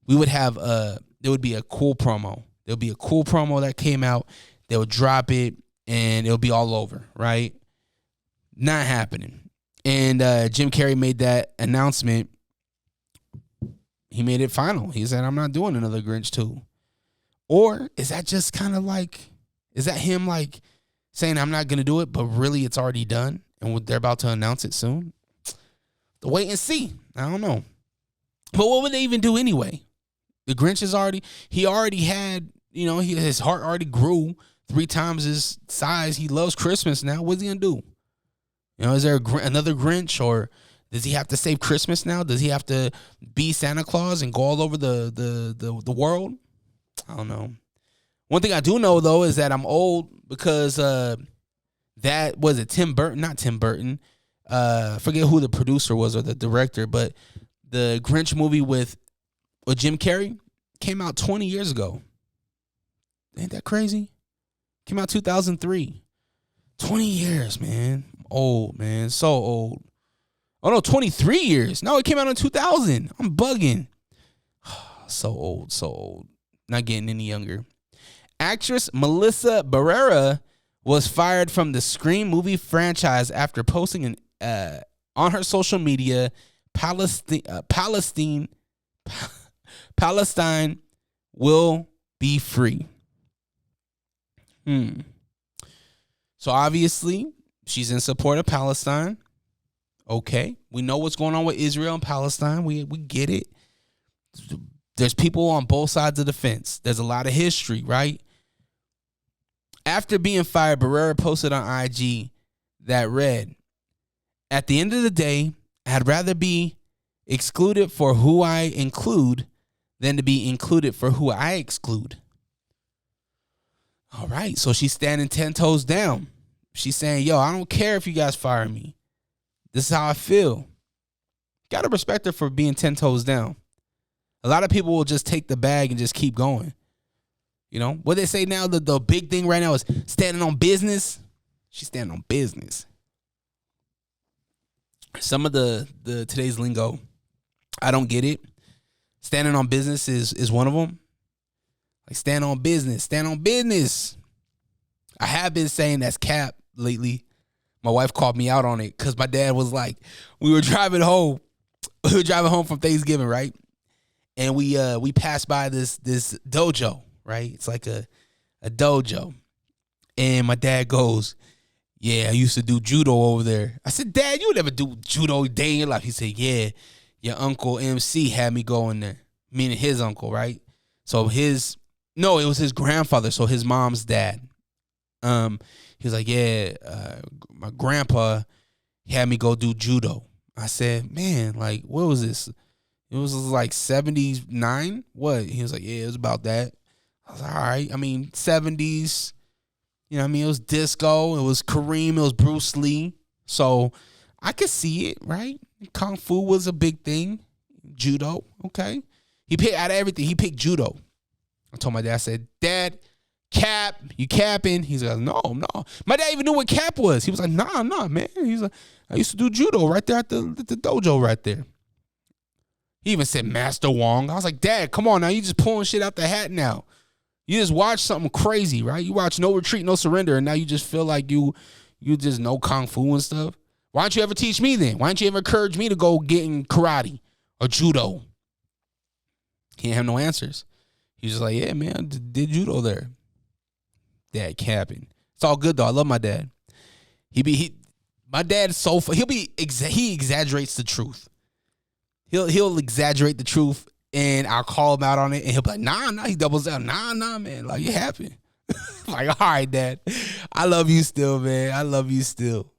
we would have there would be a cool promo. There would be a cool promo that came out. They would drop it and it'll be all over, right? Not happening. And Jim Carrey made that announcement. He made it final. He said, I'm not doing another Grinch 2. Or is that just kind of like, is that him like saying I'm not going to do it, but really it's already done and they're about to announce it soon? To wait and see. I don't know. But what would they even do anyway? The Grinch is he already had, his heart already grew 3 times his size. He loves Christmas now. What's he going to do? Is there another Grinch, or does he have to save Christmas now? Does he have to be Santa Claus and go all over the world? I don't know. One thing I do know, though, is that I'm old because that was it. Not Tim Burton. Forget who the producer was or the director, but the Grinch movie with Jim Carrey came out 20 years ago. Ain't that crazy? Came out 2003. 20 years, man. Old, man. So old. Oh, no, 23 years. No, it came out in 2000. I'm bugging. So old. Not getting any younger. Actress Melissa Barrera was fired from the Scream movie franchise after posting on her social media, Palestine will be free. So obviously, she's in support of Palestine. Okay. We know what's going on with Israel and Palestine. We get it. There's people on both sides of the fence. There's a lot of history, right? After being fired, Barrera posted on IG that read, at the end of the day, I'd rather be excluded for who I include than to be included for who I exclude. All right, so she's standing 10 toes down. She's saying, yo, I don't care if you guys fire me. This is how I feel. Got to respect her for being 10 toes down. A lot of people will just take the bag and just keep going. What they say now, the big thing right now is standing on business. She's standing on business. Some of the today's lingo, I don't get it. Standing on business is one of them. Like stand on business. I have been saying that's cap lately. My wife called me out on it because my dad was like, we were driving home from Thanksgiving, right? And we passed by this dojo, right? It's like a dojo. And my dad goes, yeah, I used to do judo over there. I said, Dad, you would never do judo a day in your life. He said, yeah, your uncle MC had me go in there. Meaning his uncle, right? So it was his grandfather, so his mom's dad. He was like, yeah, my grandpa had me go do judo. I said, man, like, what was this? It was like 79? What? He was like, yeah, it was about that. I was like, all right. I mean, 70s, it was disco. It was Kareem. It was Bruce Lee. So I could see it, right? Kung Fu was a big thing. Judo, okay. He picked out of everything. He picked judo. I told my dad, I said, Dad, cap, you capping? He's like, no. My dad even knew what cap was. He was like, nah, man. He's like, I used to do judo right there at the dojo right there. He even said Master Wong. I was like, Dad, come on now. You just pulling shit out the hat now. You just watch something crazy, right? You watch No Retreat, No Surrender, and now you just feel like you just know Kung Fu and stuff. Why don't you ever teach me then? Why don't you ever encourage me to go get in karate or judo? He didn't have no answers. He's just like, yeah, man, I did judo there. Dad capping. It's all good though. I love my dad. My dad is so he exaggerates the truth. He'll exaggerate the truth, and I'll call him out on it, and he'll be like, nah. He doubles down, nah, man. Like, it happened. Like, all right, Dad. I love you still, man. I love you still.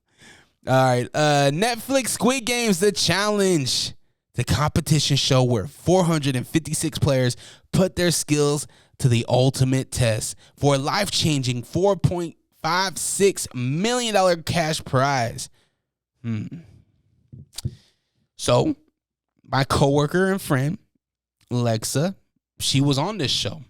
All right. Netflix Squid Games, The Challenge. The competition show where 456 players put their skills to the ultimate test for a life-changing $4.56 million cash prize. So, my coworker and friend, Lexa, she was on this show.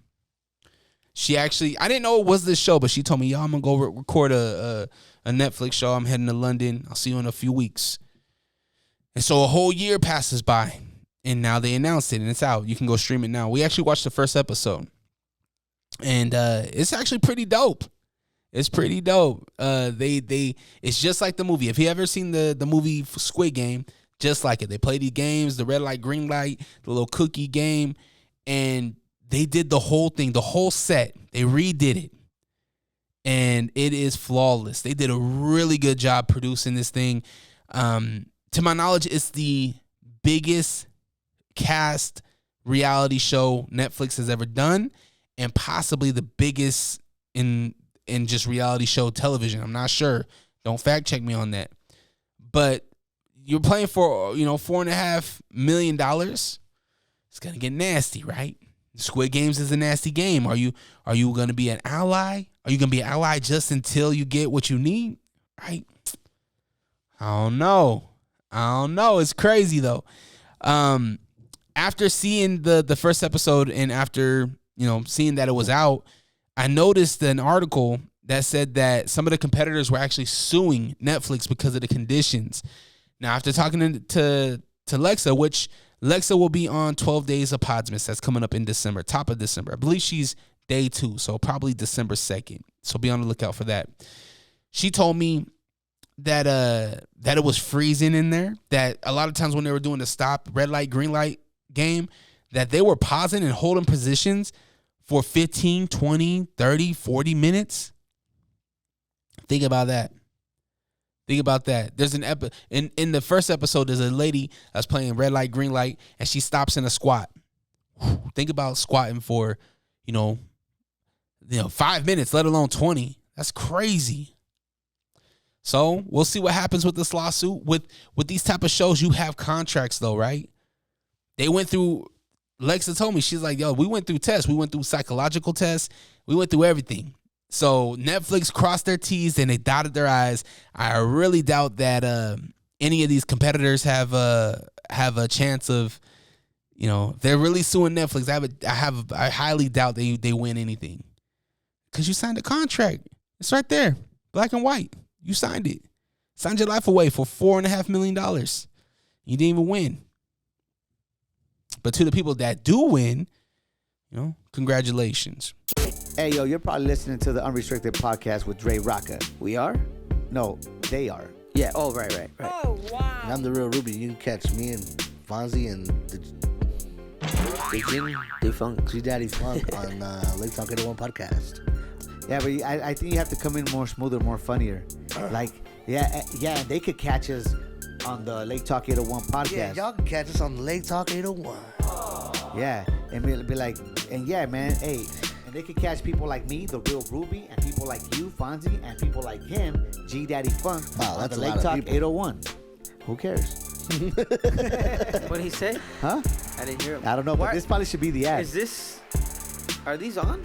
She actually, I didn't know it was this show, but she told me, yo, I'm going to go record a Netflix show. I'm heading to London. I'll see you in a few weeks. And so a whole year passes by, and now they announced it, and it's out. You can go stream it now. We actually watched the first episode, and it's actually pretty dope. It's pretty dope. It's just like the movie. If you ever seen the movie Squid Game, just like it. They play these games, the red light, green light, the little cookie game, and they did the whole thing, the whole set. They redid it, and it is flawless. They did a really good job producing this thing. To my knowledge, it's the biggest cast reality show Netflix has ever done, and possibly the biggest in just reality show television. I'm not sure. Don't fact check me on that. But you're playing for, $4.5 million. It's gonna get nasty, right? Squid Games is a nasty game. Are you gonna be an ally? Are you gonna be an ally just until you get what you need? Right? I don't know. It's crazy though. After seeing the first episode and after, seeing that it was out, I noticed an article that said that some of the competitors were actually suing Netflix because of the conditions. Now, after talking to Lexa, which Lexa will be on 12 Days of Podsmas, that's coming up in December, top of December. I believe she's day 2, so probably December 2nd. So be on the lookout for that. She told me that it was freezing in there, that a lot of times when they were doing the stop, red light, green light game, that they were pausing and holding positions for 15, 20, 30, 40 minutes. Think about that. There's an in the first episode, there's a lady that's playing red light, green light, and she stops in a squat. Think about squatting for, 5 minutes, let alone 20. That's crazy. So we'll see what happens with this lawsuit. With these type of shows, you have contracts though, right? They went through, Lexa told me, she's like, yo, we went through tests. We went through psychological tests. We went through everything. So Netflix crossed their T's and they dotted their I's. I really doubt that any of these competitors have a chance of, if they're really suing Netflix, I highly doubt they win anything. Because you signed a contract. It's right there, black and white. You signed it. Signed your life away for $4.5 million. You didn't even win. But to the people that do win, congratulations.
Hey, yo, you're probably listening to the Unrestricted Podcast with DreRawka.
We are?
No, they are.
Yeah. Oh, right.
Oh, wow.
And I'm the real Ruby. You can catch me and Fonzie and the
Funk.
G Daddy Funk on Lake Talk 801 Podcast.
Yeah, but I think you have to come in more smoother, more funnier. Yeah, they could catch us on the Lake Talk 801 podcast.
Yeah, y'all can catch us on Lake Talk 801.
Yeah, and be like, and yeah, man, hey, and they could catch people like me, the real Ruby, and people like you, Fonzie, and people like him, G Daddy Funk,
wow,
on
that's
the
a
Lake
lot
Talk
of people.
801. Who cares?
What did he say?
Huh?
I didn't hear him.
I don't know, but this probably should be the ad.
Are these on?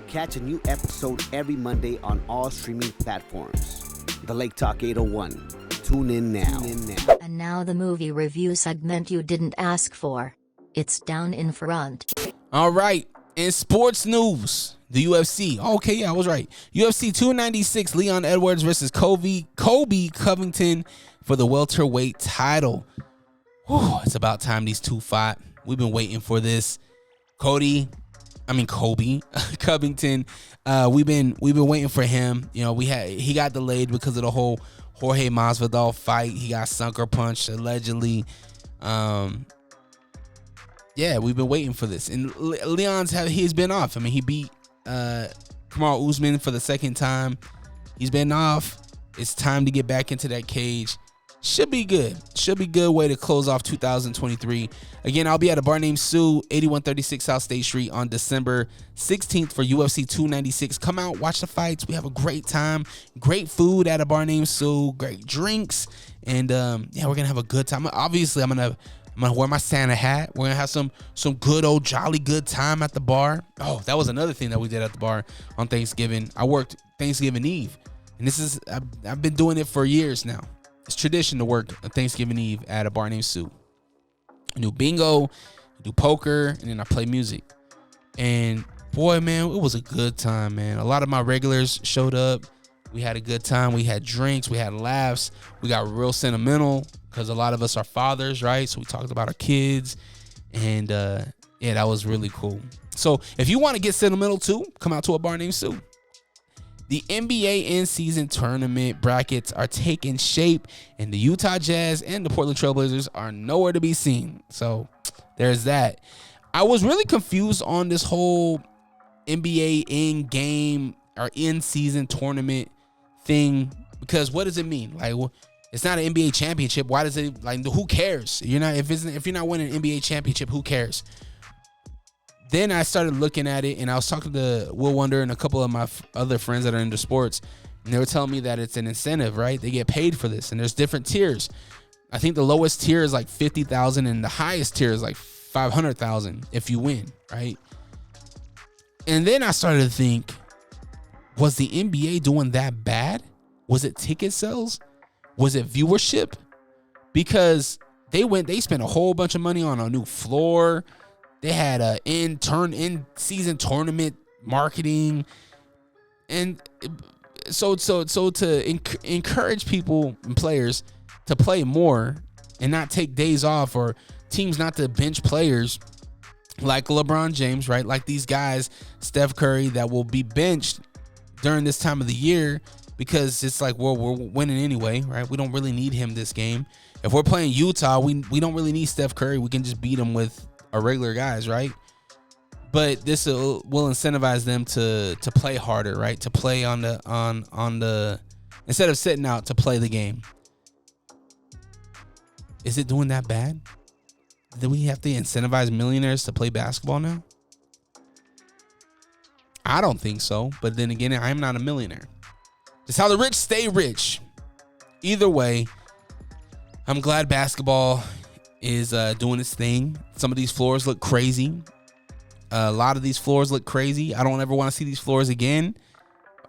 Catch a new episode every Monday on all streaming platforms. The Lake Talk 801. Tune in now.
And now the movie review segment you didn't ask for. It's down in front.
All right. In sports news, the UFC. Okay, yeah, I was right. UFC 296, Leon Edwards versus Kobe Covington for the welterweight title. Whew, it's about time these two fought. We've been waiting for this. Kobe Covington. We've been waiting for him. He got delayed because of the whole Jorge Masvidal fight. He got sucker punched allegedly. Yeah, we've been waiting for this. And he's been off. I mean, he beat Kamaru Usman for the second time. He's been off. It's time to get back into that cage. Should be good. Should be a good way to close off 2023. Again, I'll be at a bar named Sue, 8136 South State Street on December 16th for UFC 296. Come out, watch the fights. We have a great time. Great food at a bar named Sue. Great drinks. And we're going to have a good time. Obviously, I'm going to wear my Santa hat. We're going to have some good old jolly good time at the bar. Oh, that was another thing that we did at the bar on Thanksgiving. I worked Thanksgiving Eve. And I've been doing it for years now. It's tradition to work on Thanksgiving Eve at a bar named Sue. I do bingo, I do poker, and then I play music. And boy, man, it was a good time, man. A lot of my regulars showed up. We had a good time. We had drinks. We had laughs. We got real sentimental because a lot of us are fathers, right? So we talked about our kids. And that was really cool. So if you want to get sentimental too, come out to a bar named Sue. The NBA in-season tournament brackets are taking shape, and the Utah Jazz and the Portland Trailblazers are nowhere to be seen. So there's that. I was really confused on this whole NBA in-game or in-season tournament thing because what does it mean? Like, it's not an NBA championship. Why does it, like, who cares? If you're not winning an NBA championship, who cares? Then I started looking at it, and I was talking to Will Wonder and a couple of my other friends that are into sports, and they were telling me that it's an incentive, right? They get paid for this, and there's different tiers. I think the lowest tier is like $50,000, and the highest tier is like $500,000 if you win, right? And then I started to think, was the NBA doing that bad? Was it ticket sales? Was it viewership? Because they spent a whole bunch of money on a new floor. They had a in-season tournament marketing, and so to encourage people and players to play more and not take days off, or teams not to bench players like LeBron James, right? Like these guys, Steph Curry, that will be benched during this time of the year because it's like, well, we're winning anyway, right? We don't really need him this game. If we're playing Utah, we don't really need Steph Curry. We can just beat him with our regular guys, right? But this will incentivize them to play harder, right? To play on the instead of sitting out, to play the game. Is it doing that bad? Do we have to incentivize millionaires to play basketball now? I don't think so. But then again, I'm not a millionaire. It's how the rich stay rich. Either way, I'm glad basketball is doing its thing. Some of these floors look crazy. A lot of these floors look crazy. I don't ever want to see these floors again.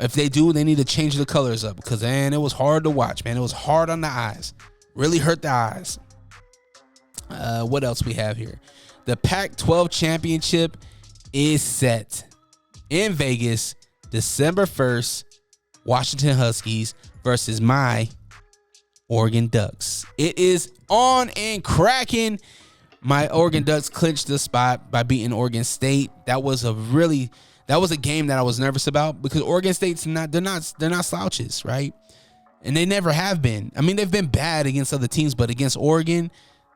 If they do, they need to change the colors up because, man, it was hard to watch, man. It was hard on the eyes. Really hurt the eyes. What else we have here? The Pac12 Championship is set in Vegas, December 1st. Washington Huskies versus my Oregon Ducks. It is on and cracking. My Oregon Ducks clinched the spot by beating Oregon State. That was a game that I was nervous about because Oregon State's they're not slouches, right? And they never have been. I mean, they've been bad against other teams, but against Oregon,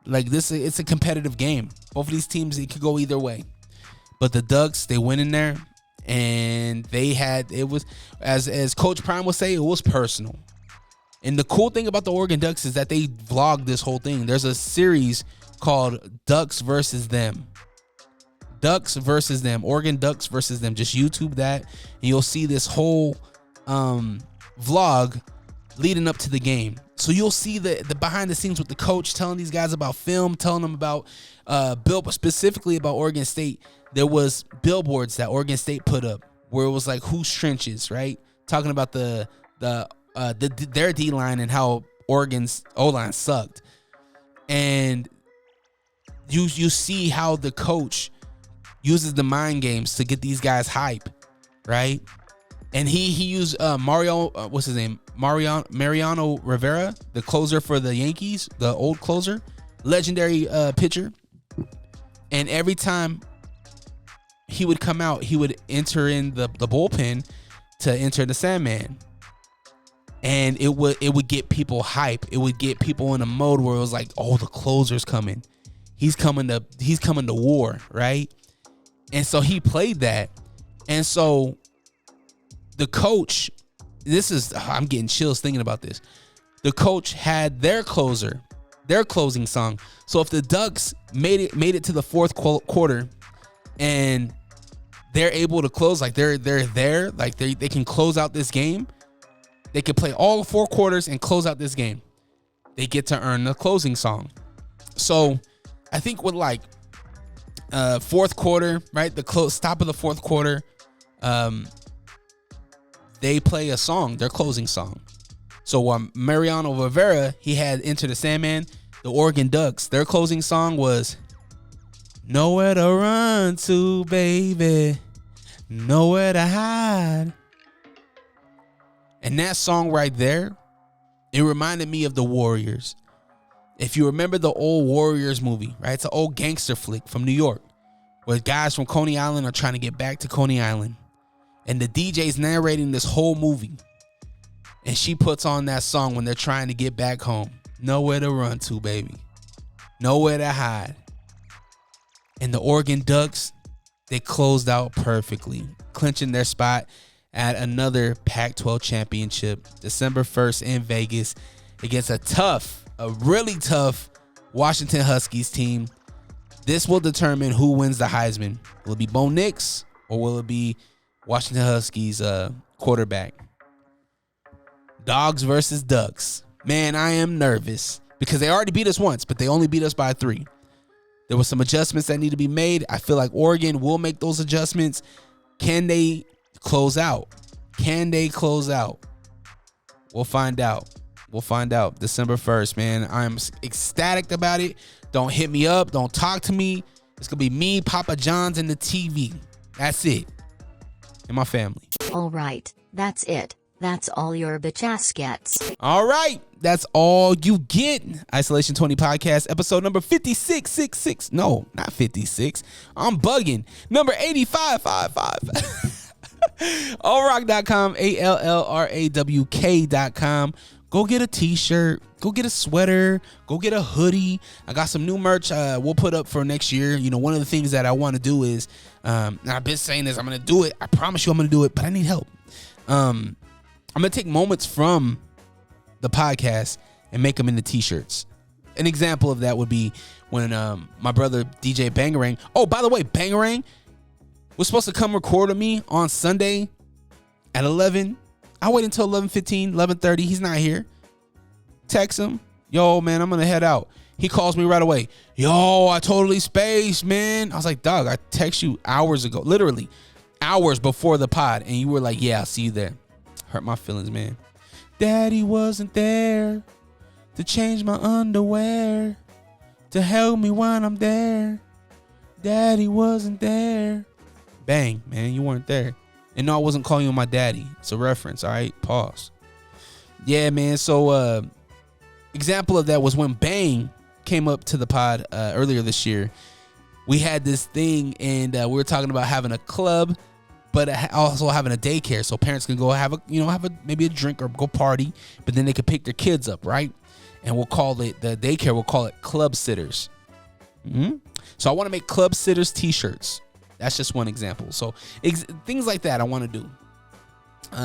like this, it's a competitive game. Both of these teams, it could go either way. But the Ducks, they went in there and it was, as Coach Prime would say, it was personal. And the cool thing about the Oregon Ducks is that they vlogged this whole thing. There's a series called Ducks versus Them. Ducks versus Them. Oregon Ducks versus Them. Just YouTube that, and you'll see this whole vlog leading up to the game. So you'll see the behind the scenes with the coach telling these guys about film, telling them about specifically about Oregon State. There was billboards that Oregon State put up where it was like whose trenches, right? Talking about their D-line and how Oregon's O-line sucked. And you see how the coach uses the mind games to get these guys hype, right? And he used Mariano Rivera, the closer for the Yankees, the old closer, legendary pitcher. And every time he would come out, he would enter in the bullpen to enter the Sandman. And it would get people hype. It would get people in a mode where it was like, oh, the closer's coming. he's coming to war, right? And so he played that. And so the coach, I'm getting chills thinking about this. The coach had their closing song. So if the Ducks made it to the fourth quarter and they're able to close, like they're there, like they can close out this game, they could play all 4 quarters and close out this game, they get to earn the closing song. So I think with like fourth quarter, right, the stop of the fourth quarter, they play a song, their closing song. So Mariano Rivera, he had Enter the Sandman. The Oregon Ducks, their closing song was Nowhere to Run To, Baby, Nowhere to Hide. And that song right there, it reminded me of the Warriors. If you remember the old Warriors movie, right? It's an old gangster flick from New York where guys from Coney Island are trying to get back to Coney Island. And the DJ's narrating this whole movie. And she puts on that song when they're trying to get back home. Nowhere to run to, baby. Nowhere to hide. And the Oregon Ducks, they closed out perfectly, clinching their spot at another Pac12 Championship, December 1st in Vegas against a really tough Washington Huskies team. This will determine who wins the Heisman. Will it be Bo Nix or will it be Washington Huskies quarterback? Dogs versus Ducks. Man, I am nervous because they already beat us once, but they only beat us by 3. There were some adjustments that need to be made. I feel like Oregon will make those adjustments. Can they close out? Can they close out? We'll find out. We'll find out December 1st, man. I'm ecstatic about it. Don't hit me up. Don't talk to me. It's going to be me, Papa John's, and the TV. That's it. And my family.
All right. That's it. That's all your bitch ass gets.
All right. That's all you get. Isolation20 Podcast, episode number 5666. No, not 56. I'm bugging. Number 8555. allrock.com, ALLRAWK.com. Go get a t-shirt. Go get a sweater. Go get a hoodie. I got some new merch we'll put up for next year. You know, one of the things that I want to do is, and I've been saying this, I'm going to do it. I promise you I'm going to do it, but I need help. I'm going to take moments from the podcast and make them into t-shirts. An example of that would be when my brother DJ Bangarang. Oh, by the way, Bangarang was supposed to come record with me on Sunday at 11. I waited until 11:15, 11:30. He's not here. Text him. Yo, man, I'm going to head out. He calls me right away. Yo, I totally spaced, man. I was like, dog, I text you hours ago. Literally hours before the pod. And you were like, yeah, I'll see you there. Hurt my feelings, man. Daddy wasn't there to change my underwear, to help me when I'm there. Daddy wasn't there. Bang, man, you weren't there. And no, I wasn't calling you my daddy. It's a reference, all right? Pause. Yeah, man, so example of that was when Bang came up to the pod earlier this year. We had this thing, and we were talking about having a club, but also having a daycare, so parents can go have maybe a drink or go party, but then they could pick their kids up, right? And we'll call it, the daycare, we'll call it Club Sitters. So I want to make Club Sitters t-shirts. That's just one example. So things like that I want to do.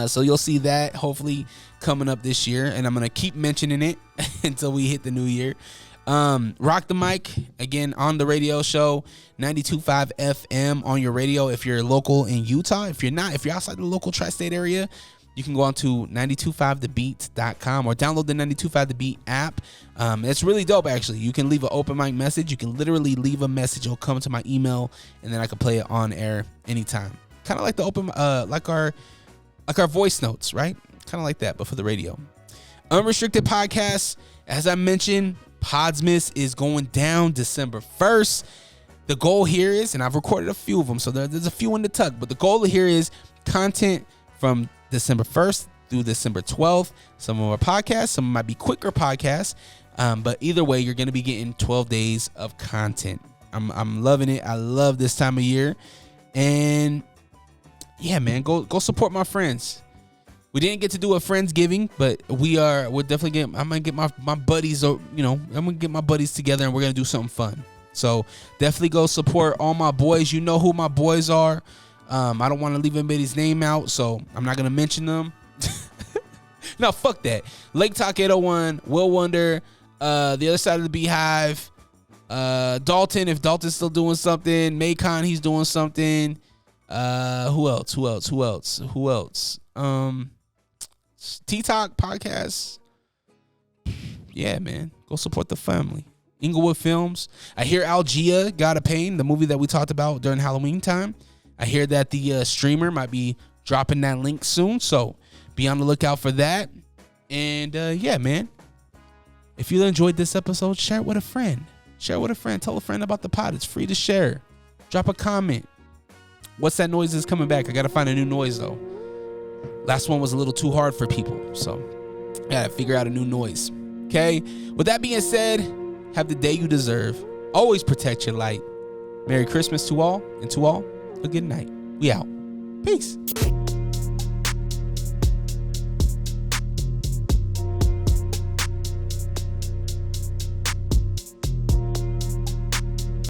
So you'll see that hopefully coming up this year, and I'm going to keep mentioning it until we hit the new year. Rock the Mic, again, on the radio show, 92.5 FM on your radio if you're local in Utah. If you're not, if you're outside the local tri-state area, you can go on to 925thebeat.com or download the 925 The Beat app. It's really dope, actually. You can leave an open mic message. You can literally leave a message. It'll come to my email, and then I can play it on air anytime. Kind of like the open, like our voice notes, right? Kind of like that, but for the radio. Unrestricted Podcast, as I mentioned, Podsmas is going down December 1st. The goal here is, and I've recorded a few of them, so there's a few in the tuck, but the goal here is content from December 1st through December 12th. Some of our podcasts, some might be quicker podcasts, but either way, you're going to be getting 12 days of content. I'm loving it. I love this time of year, and yeah, man, go support my friends. We didn't get to do a Friendsgiving, but we're definitely getting, I'm going to get my buddies, I'm going to get my buddies together, and we're going to do something fun. So definitely go support all my boys. You know who my boys are. I don't want to leave anybody's name out, so I'm not gonna mention them. No, fuck that. Lake Talk 801, Will Wonder, the other side of the Beehive, Dalton, if Dalton's still doing something, Macon, he's doing something. Who else? T-Talk podcast. Yeah, man. Go support the family. Inglewood Films. I hear Algia got a pain, the movie that we talked about during Halloween time. I hear that the streamer might be dropping that link soon, so be on the lookout for that. And yeah, man. If you enjoyed this episode, share it with a friend. Share it with a friend. Tell a friend about the pod. It's free to share. Drop a comment. What's that noise that's coming back? I got to find a new noise, though. Last one was a little too hard for people, so I got to figure out a new noise. Okay? With that being said, have the day you deserve. Always protect your light. Merry Christmas to all, and to all, a good night. We out. Peace.